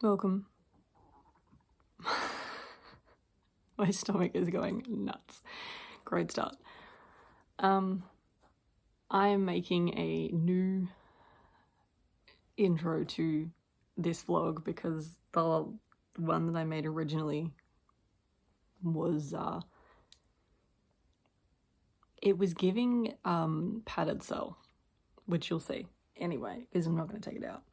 Welcome. My stomach is going nuts. Great start. I am making a new intro to this vlog because the one that I made originally was it was giving padded cell, which you'll see anyway, because I'm not going to take it out.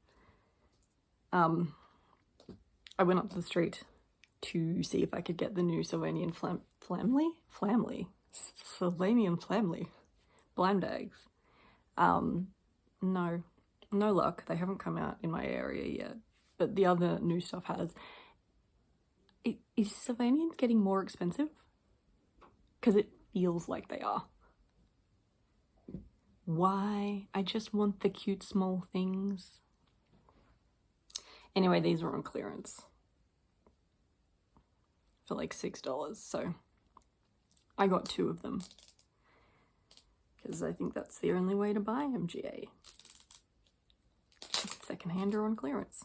I went up to the street to see if I could get the new Slovenian blind bags. No luck. They haven't come out in my area yet, but the other new stuff has. Is Slovenians getting more expensive? Because it feels like they are. Why? I just want the cute small things. Anyway, these were on clearance for like $6, so I got 2 of them because I think that's the only way to buy MGA. Secondhand or on clearance,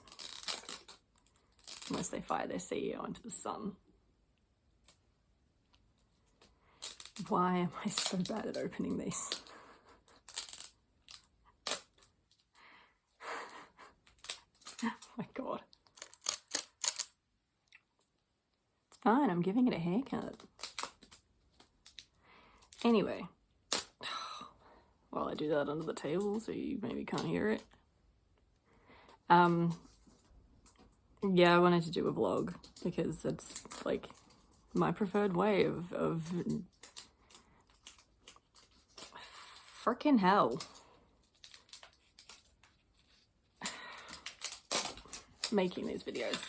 unless they fire their CEO into the sun. Why am I so bad at opening these? Oh my god. It's fine, I'm giving it a haircut. Anyway, while I do that under the table so you maybe can't hear it. Yeah, I wanted to do a vlog because it's like my preferred way of frickin' hell. Making these videos,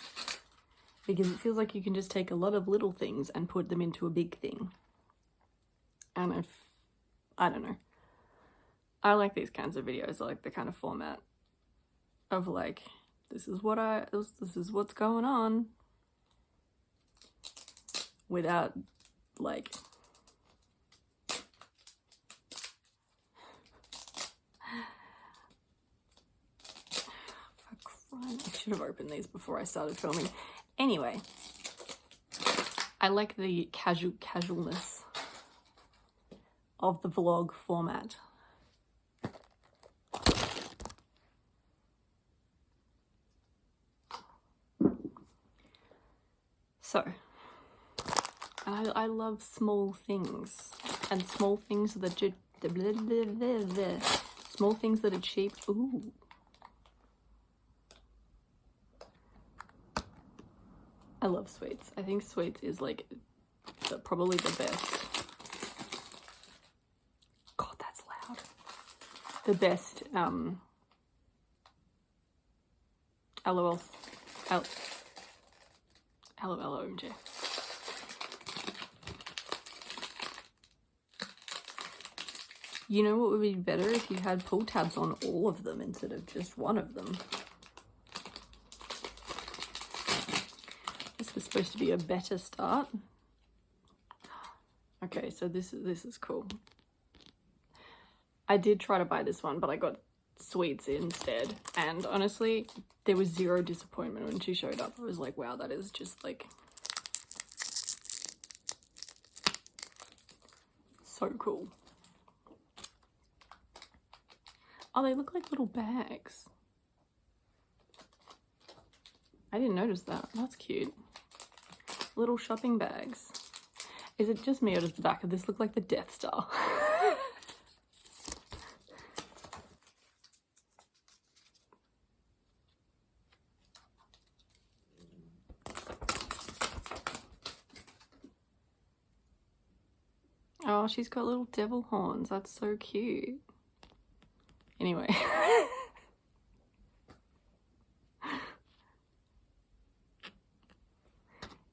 because it feels like you can just take a lot of little things and put them into a big thing. And I don't know, I like these kinds of videos. I like the kind of format of like, this is what's going on, without like I should have opened these before I started filming. Anyway, I like the casualness of the vlog format. So, I love small things, and small things that small things that are cheap. Ooh. I love sweets. I think sweets is like probably the best. God, that's loud. The best LOL OMG. You know what would be better if you had pull tabs on all of them instead of just one of them. This was supposed to be a better start. Okay, so this is cool. I did try to buy this one, but I got sweets instead, and honestly there was zero disappointment when she showed up. I was like, wow, that is just like so cool. Oh, they look like little bags. I didn't notice that. That's cute. Little shopping bags. Is it just me or does the back of this look like the Death Star? Oh, she's got little devil horns. That's so cute. Anyway.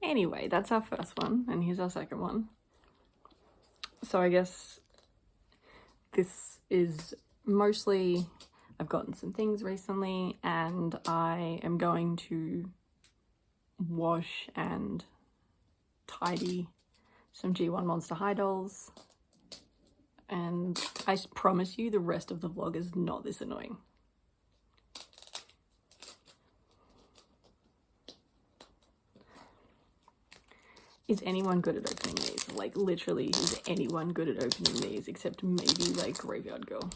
Anyway, that's our first one, and here's our second one. So I guess this is mostly, I've gotten some things recently, and I am going to wash and tidy some G1 Monster High dolls, and I promise you the rest of the vlog is not this annoying. Is anyone good at opening these? Like, literally, is anyone good at opening these except maybe, like, Graveyard Girl?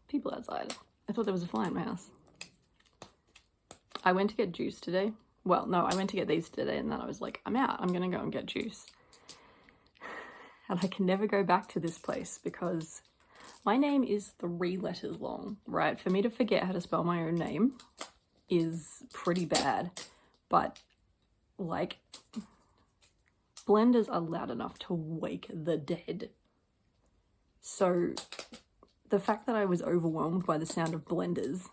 People outside. I thought there was a fly in my house. I went to get juice today. Well, no, I went to get these today and then I was like, I'm out. I'm going to go and get juice. And I can never go back to this place because my name is 3 letters long, right? For me to forget how to spell my own name is pretty bad. But, like, blenders are loud enough to wake the dead. So the fact that I was overwhelmed by the sound of blenders,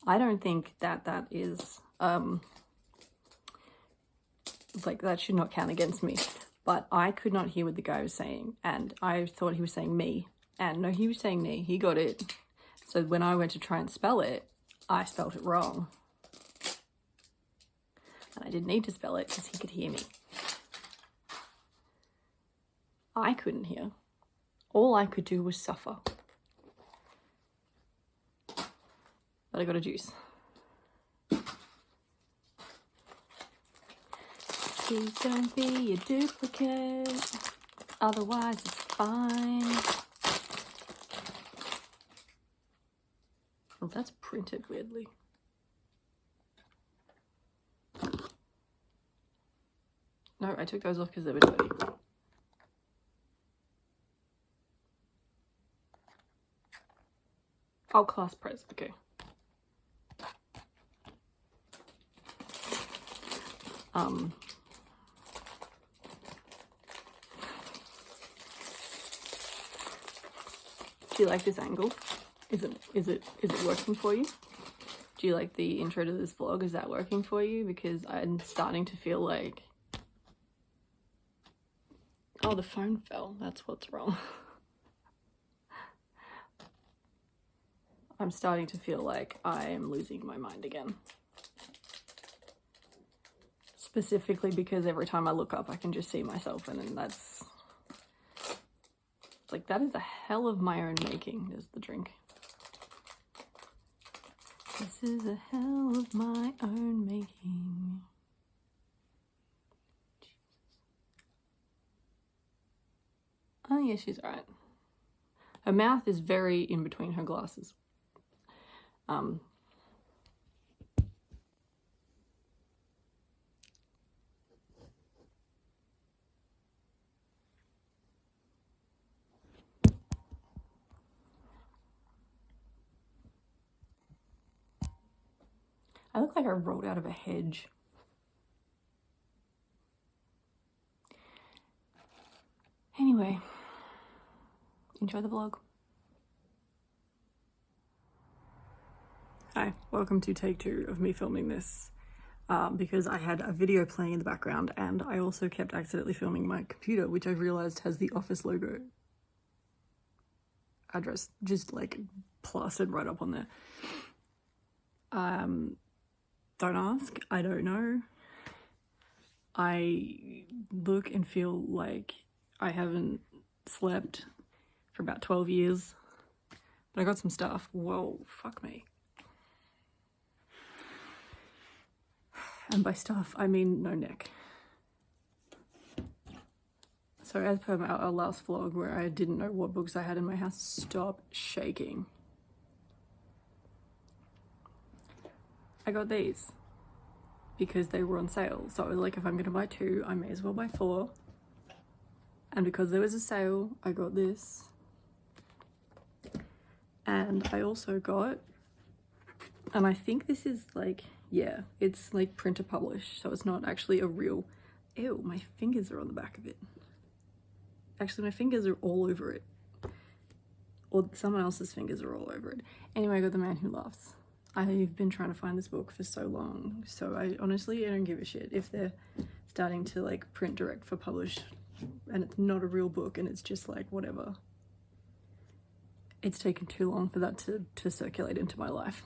I don't think that that is, like, that should not count against me. But I could not hear what the guy was saying, and I thought he was saying me. And no, he was saying me. He got it. So when I went to try and spell it, I spelled it wrong. And I didn't need to spell it because he could hear me. I couldn't hear. All I could do was suffer. But I got a juice. Please don't be a duplicate, otherwise it's fine. Oh, that's printed weirdly. No, I took those off because they were dirty. Oh, class press, okay. Do you like this angle? Is it working for you? Do you like the intro to this vlog? Is that working for you? Because I'm starting to feel like, oh, the phone fell. That's what's wrong. I'm starting to feel like I am losing my mind again. Specifically because every time I look up, I can just see myself, and then that's like, that is a hell of my own making. There's the drink. This is a hell of my own making. Jesus. Oh yeah, she's alright. Her mouth is very in between her glasses. I look like I rolled out of a hedge. Anyway, enjoy the vlog. Hi, welcome to take 2 of me filming this because I had a video playing in the background and I also kept accidentally filming my computer, which I realized has the office logo address just like plastered right up on there. Don't ask, I don't know. I look and feel like I haven't slept for about 12 years, but I got some stuff. Whoa, fuck me. And by stuff, I mean no neck. So as per our last vlog where I didn't know what books I had in my house, stop shaking. I got these because they were on sale. So I was like, if I'm gonna buy 2, I may as well buy 4. And because there was a sale, I got this. And I also got, and I think this is like, yeah, it's like printer published, so it's not actually a real, ew, my fingers are on the back of it. Actually, my fingers are all over it. Or someone else's fingers are all over it. Anyway, I got The Man Who Laughs. I've been trying to find this book for so long, so I don't give a shit if they're starting to like print direct for publish and it's not a real book and it's just like whatever. It's taken too long for that to circulate into my life.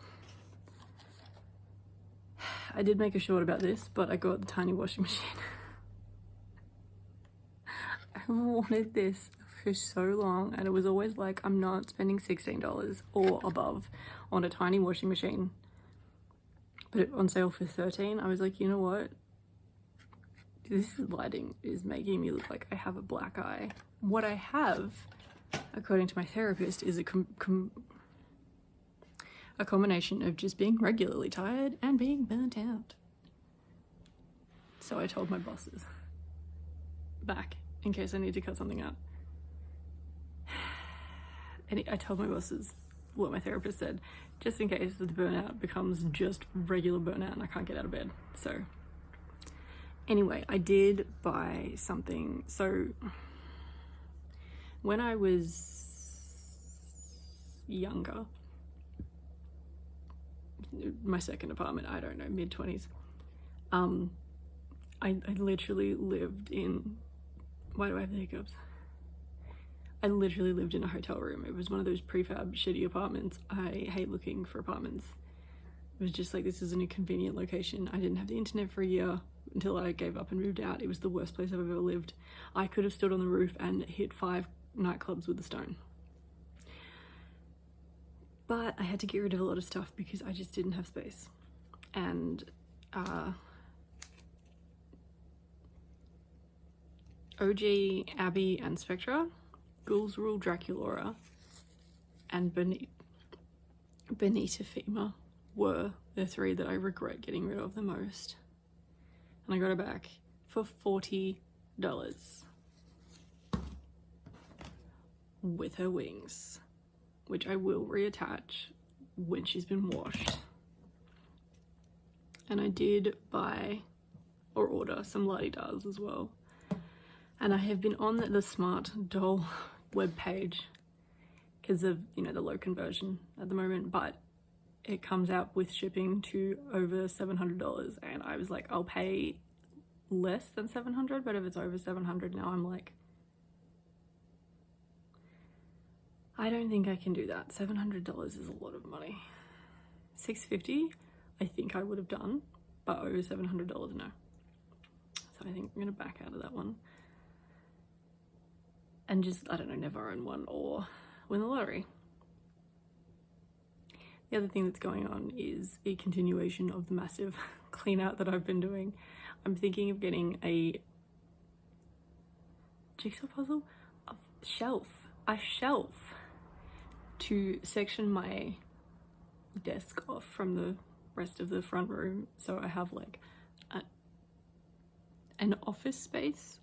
I did make a short about this, but I got the tiny washing machine. I wanted this for so long, and it was always like, I'm not spending $16 or above on a tiny washing machine, but it on sale for $13. I was like, you know what, this lighting is making me look like I have a black eye. What I have, according to my therapist, is a combination of just being regularly tired and being burnt out. So I told my bosses back in case I need to cut something out. And I told my bosses what my therapist said, just in case the burnout becomes just regular burnout and I can't get out of bed. So anyway, I did buy something. So when I was younger, my second apartment, I don't know, mid-20s, I literally lived in, why do I have the hiccups? I literally lived in a hotel room. It was one of those prefab shitty apartments. I hate looking for apartments. It was just like, this is an inconvenient location. I didn't have the internet for a year until I gave up and moved out. It was the worst place I've ever lived. I could have stood on the roof and hit 5 nightclubs with a stone. But I had to get rid of a lot of stuff because I just didn't have space. And OG, Abby and Spectra, Ghouls Rule Draculaura, and Benita Fema were the 3 that I regret getting rid of the most. And I got it back for $40 with her wings, which I will reattach when she's been washed. And I did buy or order some la-di-das as well. And I have been on the Smart Doll webpage because of, you know, the low conversion at the moment, but it comes out with shipping to over $700, and I was like, I'll pay less than $700, but if it's over $700 now, I'm like, I don't think I can do that. $700 is a lot of money. $650 I think I would have done, but over $700 no. So I think I'm gonna back out of that one and just, I don't know, never own one or win the lottery. The other thing that's going on is a continuation of the massive clean out that I've been doing. I'm thinking of getting a jigsaw puzzle, a shelf to section my desk off from the rest of the front room, so I have like an office space,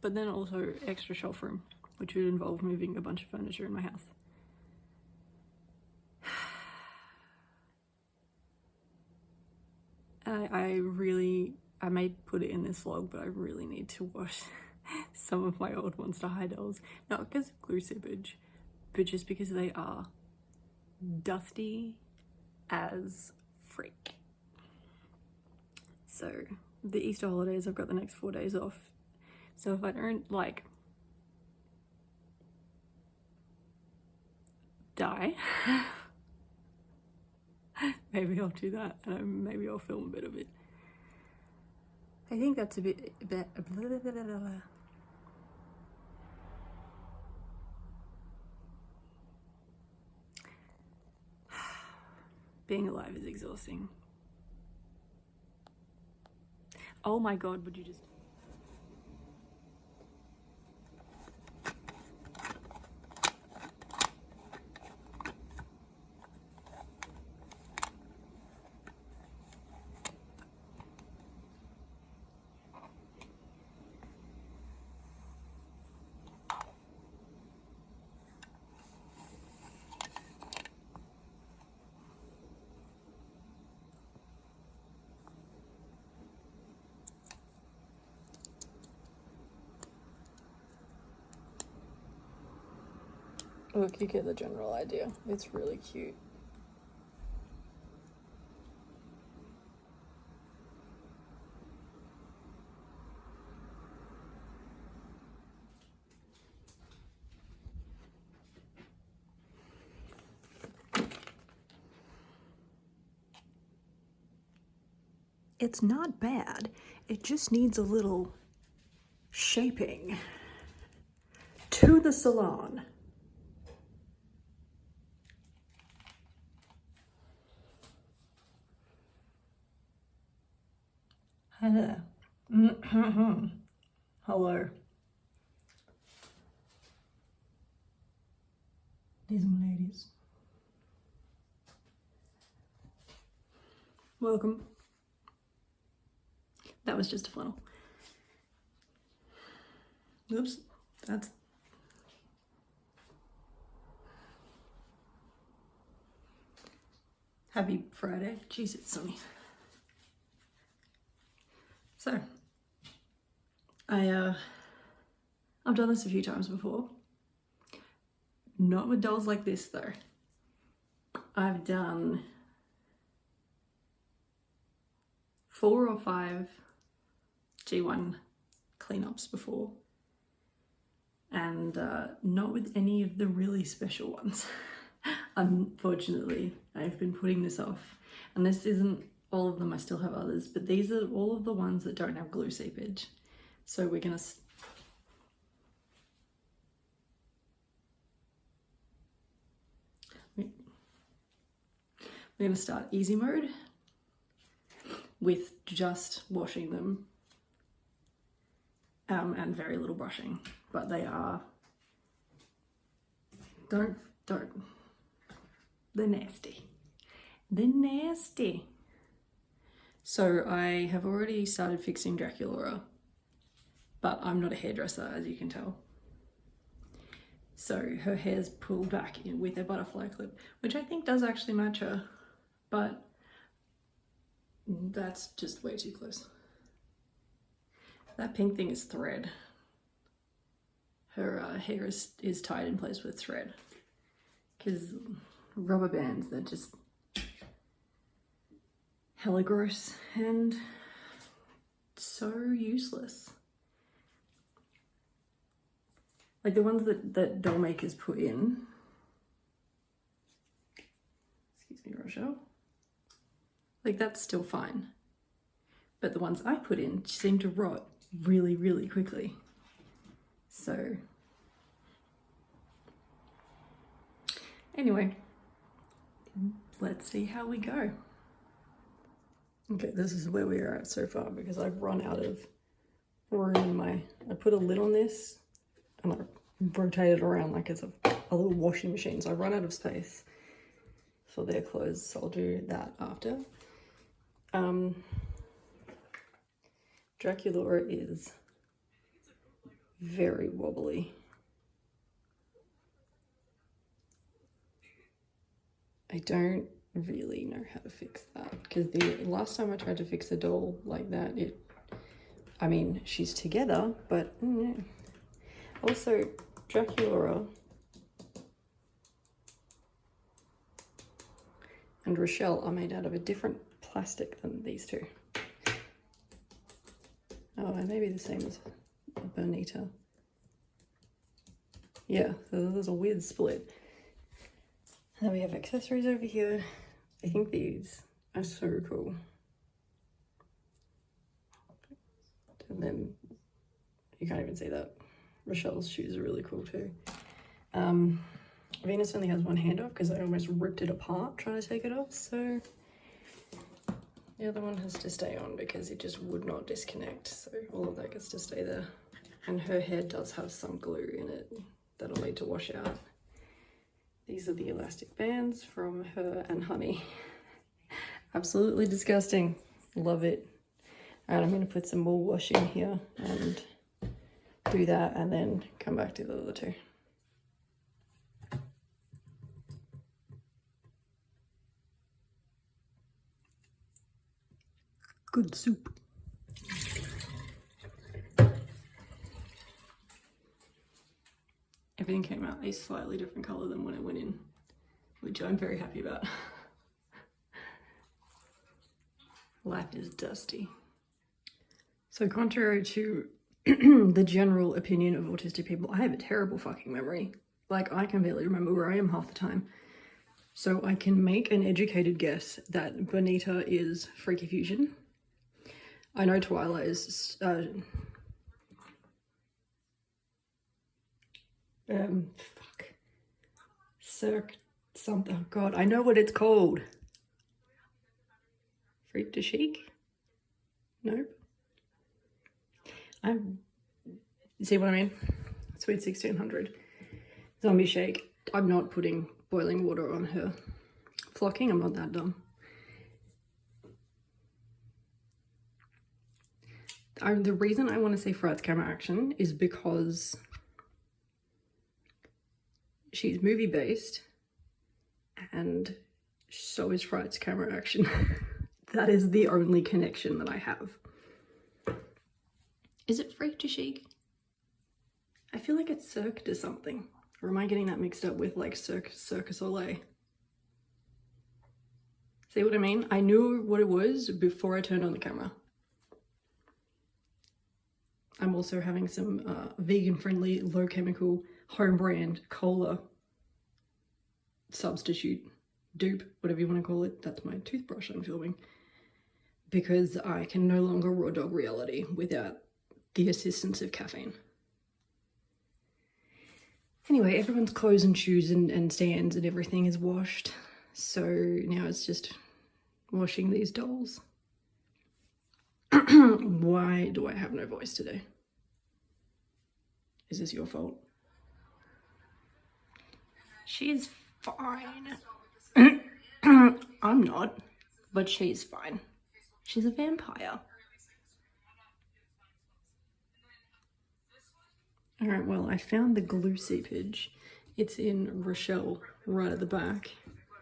but then also extra shelf room, which would involve moving a bunch of furniture in my house. And I may put it in this vlog, but I really need to wash some of my old Monster High dolls. Not because of glue seepage, but just because they are dusty as freak. So the Easter holidays, I've got the next 4 days off. So if I don't like die, maybe I'll do that, and maybe I'll film a bit of it. I think that's a bit blah, blah, blah, blah, blah. Being alive is exhausting. Oh my god, would you just... Look, you get the general idea. It's really cute. It's not bad. It just needs a little shaping to the salon. Hi there. Hello. These are my ladies. Welcome. That was just a funnel. Oops, that's... Happy Friday. Jeez, it's sunny. So, I've done this a few times before. Not with dolls like this though. I've done 4 or 5 G1 cleanups before, and not with any of the really special ones. Unfortunately, I've been putting this off, and this isn't all of them, I still have others, but these are all of the ones that don't have glue seepage. So we're gonna start easy mode with just washing them and very little brushing, but they are, they're nasty. They're nasty. So I have already started fixing Dracula, but I'm not a hairdresser, as you can tell. So her hair's pulled back in with a butterfly clip, which I think does actually match her, but that's just way too close. That pink thing is thread. Her hair is tied in place with thread, because rubber bands, they're just hella gross and so useless. Like the ones that doll makers put in, excuse me, Rochelle, like that's still fine. But the ones I put in seem to rot really, really quickly. So anyway, let's see how we go. Okay, this is where we are at so far, because I've run out of room in my... I put a lid on this and I rotate it around like it's a little washing machine. So I've run out of space for their clothes, so I'll do that after. Dracula is very wobbly. I don't really know how to fix that, because the last time I tried to fix a doll like that, I mean, she's together, but also Dracula and Rochelle are made out of a different plastic than these two. Oh, and maybe the same as Bonita. Yeah, so there's a weird split. And then we have accessories over here. I think these are so cool. And then you can't even see that. Rochelle's shoes are really cool too. Venus only has one hand off because I almost ripped it apart trying to take it off, so the other one has to stay on because it just would not disconnect, so all of that gets to stay there. And her hair does have some glue in it that'll need to wash out. These are the elastic bands from her and Honey. Absolutely disgusting. Love it. Alright, I'm going to put some more washing here and do that and then come back to the other two. Good soup. Everything came out a slightly different colour than when it went in, which I'm very happy about. Life is dusty. So contrary to the general opinion of autistic people, I have a terrible fucking memory. Like, I can barely remember where I am half the time. So I can make an educated guess that Bonita is Freaky Fusion. I know Twyla is Fuck. Cirque something. Oh god, I know what it's called. Freak to chic? Nope. See what I mean? Sweet 1600. Zombie shake. I'm not putting boiling water on her. Flocking, I'm not that dumb. The reason I want to say Fright's camera action is because she's movie based and so is Fright's camera action. That is the only connection that I have. Is it Freak to Chic? I feel like it's Cirque to something. Or am I getting that mixed up with like Cirque du Soleil? See what I mean? I knew what it was before I turned on the camera. I'm also having some vegan-friendly, low-chemical, home-brand cola substitute, dupe, whatever you want to call it. That's my toothbrush I'm filming. Because I can no longer raw dog reality without the assistance of caffeine. Anyway, everyone's clothes and shoes and stands and everything is washed. So now it's just washing these dolls. Why do I have no voice today? Is this your fault? She's fine. I'm not, but she's fine. She's a vampire. Alright, well, I found the glue seepage. It's in Rochelle, right at the back.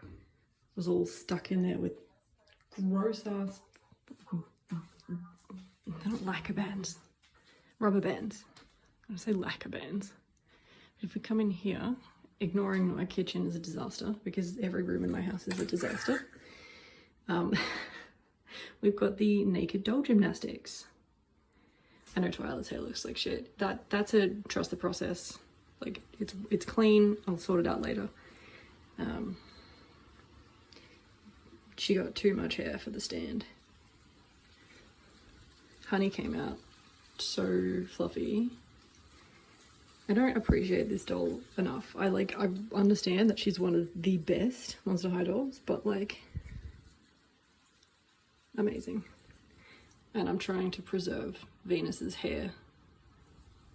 It was all stuck in there with gross ass, they're not lacquer bands, rubber bands. I say lacquer bands. But if we come in here, ignoring my kitchen is a disaster because every room in my house is a disaster. We've got the naked doll gymnastics. I know Twyla's hair looks like shit. That's a trust the process. Like it's clean. I'll sort it out later. She got too much hair for the stand. Honey came out so fluffy. I don't appreciate this doll enough. I understand that she's one of the best Monster High dolls, but like amazing. And I'm trying to preserve Venus's hair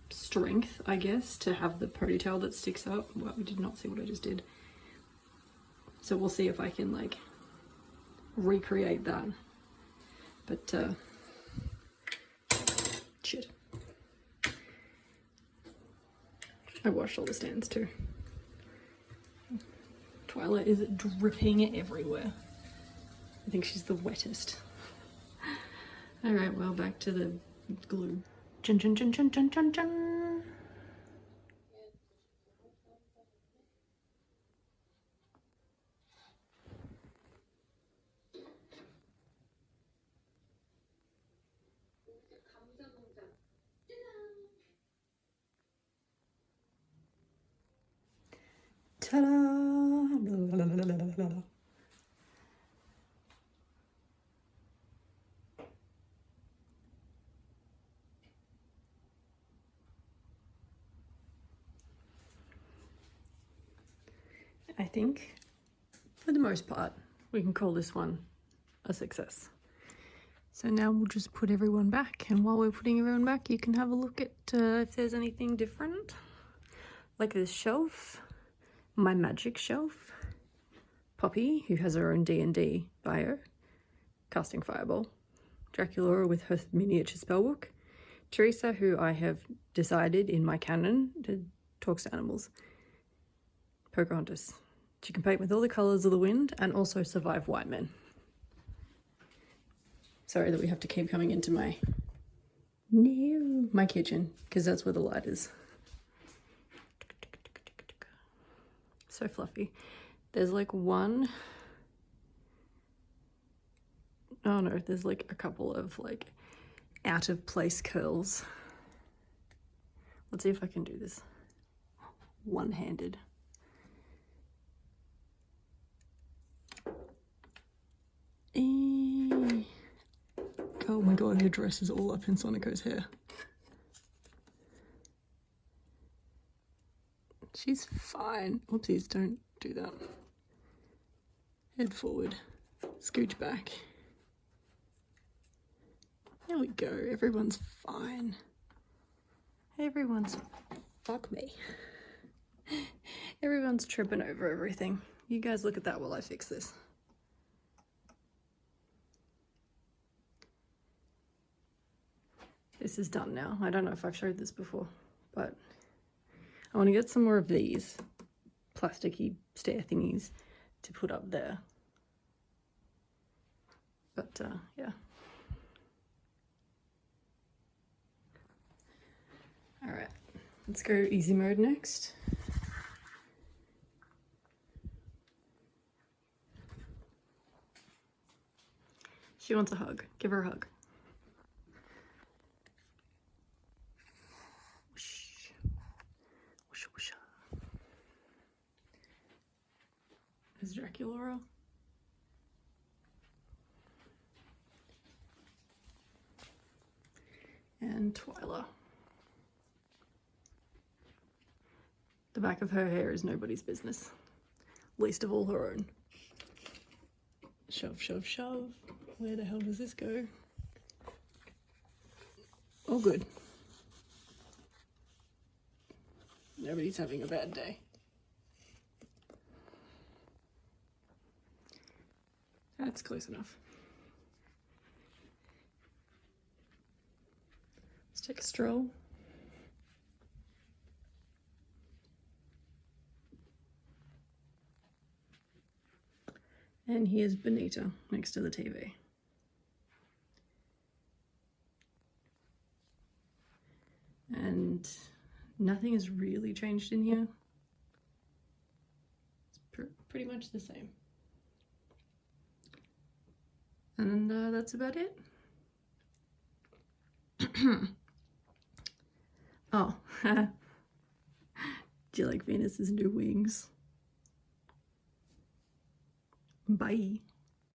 strength, I guess, to have the ponytail that sticks up. Well, we did not see what I just did. So we'll see if I can like recreate that. But shit. I washed all the stands too. Twyla is dripping everywhere. I think she's the wettest. Alright, well, back to the glue. Chun chun chun chun chun chun chun. Ta-da! I think, for the most part, we can call this one a success. So now we'll just put everyone back, and while we're putting everyone back, you can have a look at if there's anything different. Like this shelf, my magic shelf, Poppy, who has her own D&D bio, casting Fireball, Dracula with her miniature spellbook, Teresa, who I have decided in my canon talks to animals, Pocahontas. She can paint with all the colours of the wind and also survive white men. Sorry that we have to keep coming into my kitchen, because that's where the light is. So fluffy. There's like one, oh no, there's like a couple of like out of place curls. Let's see if I can do this one-handed. Oh my god, her dress is all up in Sonico's hair. She's fine. Oopsies, don't do that. Head forward. Scooch back. There we go. Everyone's fine. Everyone's... Fuck me. Everyone's tripping over everything. You guys look at that while I fix this. This is done now. I don't know if I've showed this before, but I want to get some more of these plasticky stair thingies to put up there. But yeah. All right, let's go easy mode next. She wants a hug. Give her a hug. Whoosh. Whoosh, whoosh. Is Dracula? And Twyla. The back of her hair is nobody's business, least of all her own. Shove, shove, shove. Where the hell does this go? Oh, good. Nobody's having a bad day. That's close enough. Let's take a stroll. And here's Benita next to the TV. And nothing has really changed in here. It's pretty much the same. And that's about it. Oh, do you like Venus's new wings? Bye.